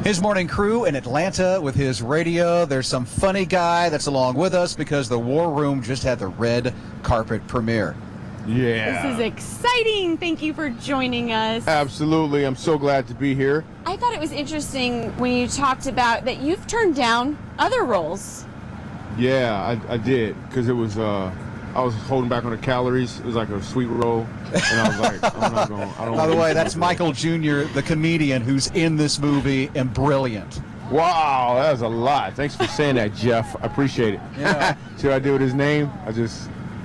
His morning crew in Atlanta with his radio. There's some funny guy that's along with us because the War Room just had the red carpet premiere. Yeah. This is exciting. Thank you for joining us. Absolutely. I'm so glad to be here. I thought it was interesting when you talked about that you've turned down other roles. Yeah, I did, because it was, I was holding back on the calories. It was like a sweet roll, and I was like, I'm not going, I don't By the wanna way, eat that's sweet Michael Jr., the comedian who's in this movie and brilliant. roll. Wow, that was a lot. Thanks for saying that, Jeff. I appreciate it. Yeah. See what I did with his name?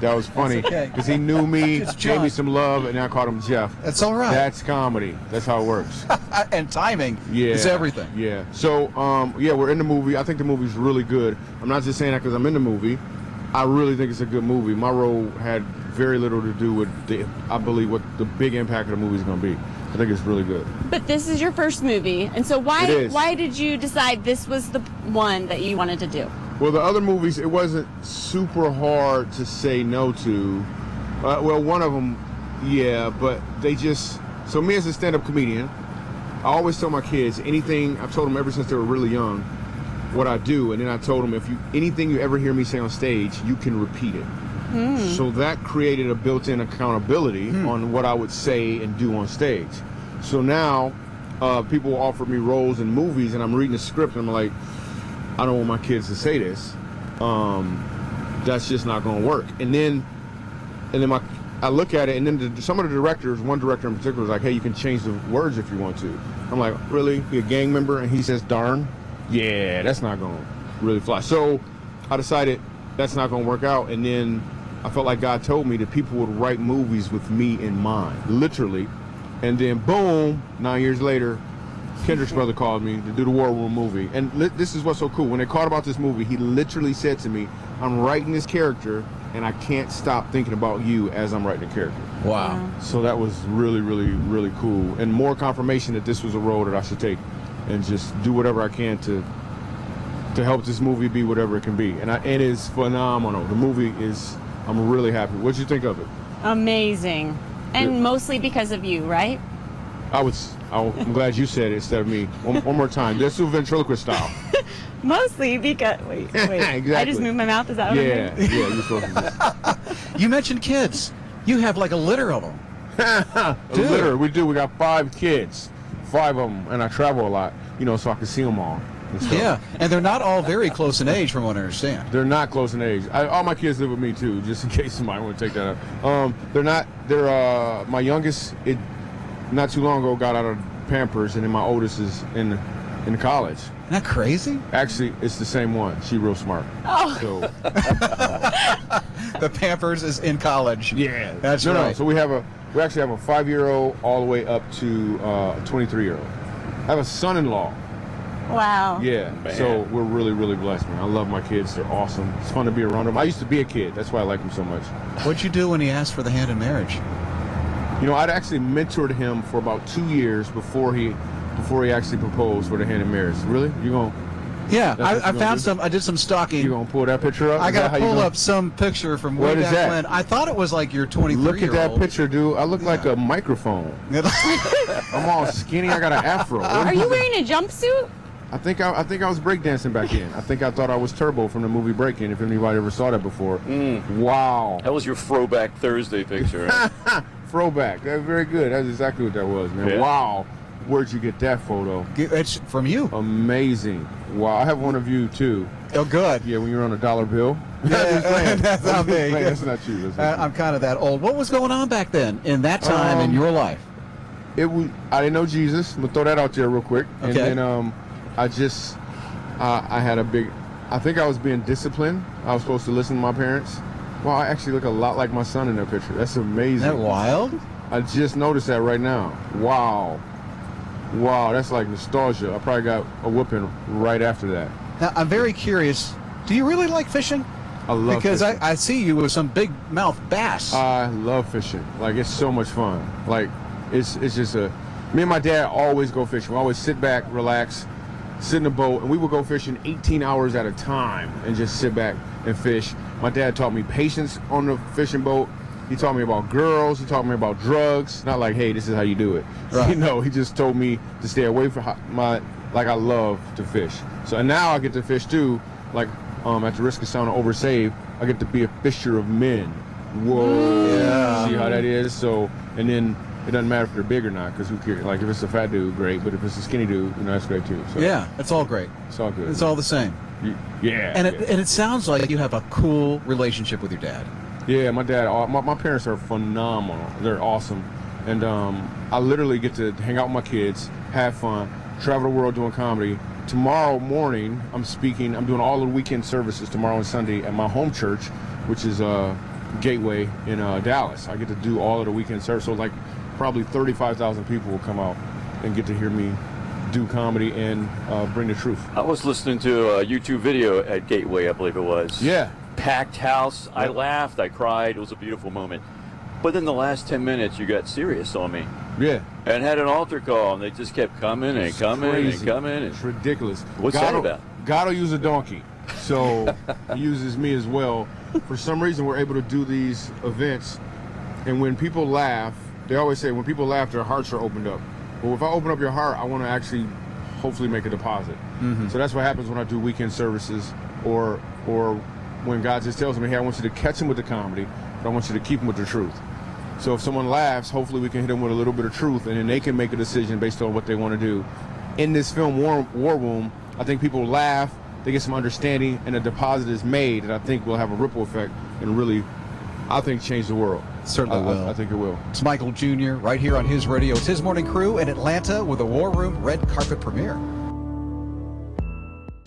That was funny, okay. because he knew me, It's gave John. me some love, and I called him Jeff. That's all right. That's comedy. That's how it works. And timing Yeah, is everything. Yeah. So, yeah, we're in the movie. I think the movie's really good. I'm not just saying that because I'm in the movie. I really think it's a good movie. My role had very little to do with I believe what the big impact of the movie is going to be. I think it's really good. But this is your first movie, and so It is. why did you decide this was the one that you wanted to do? Well, the other movies, it wasn't super hard to say no to. Well, one of them, yeah, but they just. So me as a stand-up comedian, I always tell my kids anything. I've told them ever since they were really young what I do, and then I told them anything you ever hear me say on stage, you can repeat it. So that created a built-in accountability on what I would say and do on stage. So now people offer me roles in movies, and I'm reading the script, and I'm like, I don't want my kids to say this. That's just not going to work. And then I look at it, and then some of the directors, one director in particular, was like, hey, you can change the words if you want to. I'm like, really? You're a gang member? And he says, darn? Yeah, that's not going to really fly. So I decided that's not going to work out. And then I felt like God told me that people would write movies with me in mind, literally. And then, boom, 9 years later, Kendrick's brother called me to do the War Room movie. And this is what's so cool. When they called about this movie, he literally said to me, I'm writing this character, and I can't stop thinking about you as I'm writing the character. Wow. So that was really, really, really cool. And more confirmation that this was a role that I should take and just do whatever I can to help this movie be whatever it can be. And it is phenomenal. The movie is, I'm really happy. What'd you think of it? Amazing. And Yeah. mostly because of you, right? I'm glad you said it instead of me. One more time. Let's do ventriloquist style. Mostly because wait. Exactly. I just moved my mouth. Is that what Yeah, I'm doing? yeah, you're supposed to do. You mentioned kids. You have like a litter of them. Dude. Literally, we do. We got 5 kids, 5 of them, and I travel a lot, so I can see them all. And stuff. Yeah, and they're not all very close in age from what I understand. They're not close in age. All my kids live with me too, just in case somebody want to take that up. They're not. They're my youngest. Not too long ago got out of Pampers, and then my oldest is in college. Isn't that crazy? Actually, it's the same one. She's real smart. Oh. So The Pampers is in college. yeah, That's no. right. So we actually have a 5-year-old all the way up to a 23-year-old. I have a son-in-law. Wow. Yeah, so we're really, really blessed, man. I love my kids. They're awesome. It's fun to be around them. I used to be a kid. That's why I like them so much. What'd you do when he asked for the hand in marriage? I'd actually mentored him for about 2 years before he actually proposed for the hand in marriage. Really? You gonna Yeah, That's what I you gonna found do? some. I did some stalking. you gonna pull that picture up? I Is that got how to you pull gonna- up some picture from way What is back that? when. I thought it was like your 23-year-old. Look at that picture, dude. I look like a microphone. I'm all skinny. I got an afro. Are you wearing a jumpsuit? I think I was breakdancing back then. I think I thought I was Turbo from the movie Breakin', if anybody ever saw that before. Wow. That was your Throwback Thursday picture. Throwback. That's very good. That's exactly what that was, man. Yeah. Wow. Where'd you get that photo? It's from you. Amazing. Wow. I have one of you, too. Oh, good. Yeah, when you're on a dollar bill. Yeah, that's not me. That's not you. That's not you. I'm kind of that old. What was going on back then in that time in your life? I didn't know Jesus. I'm gonna throw that out there real quick. And Okay. then I had a big. I think I was being disciplined. I was supposed to listen to my parents. Wow, I actually look a lot like my son in that picture. That's amazing. Isn't that wild? I just noticed that right now. Wow, that's like nostalgia. I probably got a whooping right after that. Now, I'm very curious. Do you really like fishing? I love Because fishing. I see you with some big mouth bass. I love fishing. Like, it's so much fun. Like, it's just me and my dad always go fishing. We always sit back, relax, sit in the boat, and we would go fishing 18 hours at a time and just sit back and fish. My dad taught me patience on the fishing boat. He taught me about girls. He taught me about drugs. Not like, hey, this is how you do it. Right. He just told me to stay away from like I love to fish. So and now I get to fish too, like at the risk of sounding oversaved, I get to be a fisher of men. Whoa. Yeah. See how that is? So, and then it doesn't matter if they're big or not, because who cares? Like if it's a fat dude, great, but if it's a skinny dude, that's great too. So Yeah, it's all great. it's all good. It's all the same. Yeah. And it sounds like you have a cool relationship with your dad. Yeah, my dad, my parents are phenomenal. They're awesome. And I literally get to hang out with my kids, have fun, travel the world doing comedy. Tomorrow morning, I'm doing all the weekend services tomorrow and Sunday at my home church, which is Gateway in Dallas. I get to do all of the weekend service. So like probably 35,000 people will come out and get to hear me do comedy and bring the truth. I was listening to a YouTube video at Gateway, I believe it was. Yeah. Packed house. I Yep. laughed. I cried. It was a beautiful moment. But then the last 10 minutes, you got serious on me Yeah. and had an altar call, and they just kept coming and It's coming crazy. and coming. And It's ridiculous. What's that about? God will use a donkey. So he uses me as well. For some reason, we're able to do these events. And when people laugh, they always say, when people laugh, their hearts are opened up. Well, if I open up your heart, I want to actually hopefully make a deposit. So that's what happens when I do weekend services or when God just tells me, hey, I want you to catch them with the comedy, but I want you to keep them with the truth. So if someone laughs, hopefully we can hit them with a little bit of truth, and then they can make a decision based on what they want to do. In this film, War Room, I think people laugh, they get some understanding, and a deposit is made that I think will have a ripple effect and really, I think, change the world. Certainly will. I think it will. It's Michael Jr. right here on his radio. It's his morning crew in Atlanta with a War Room red carpet premiere.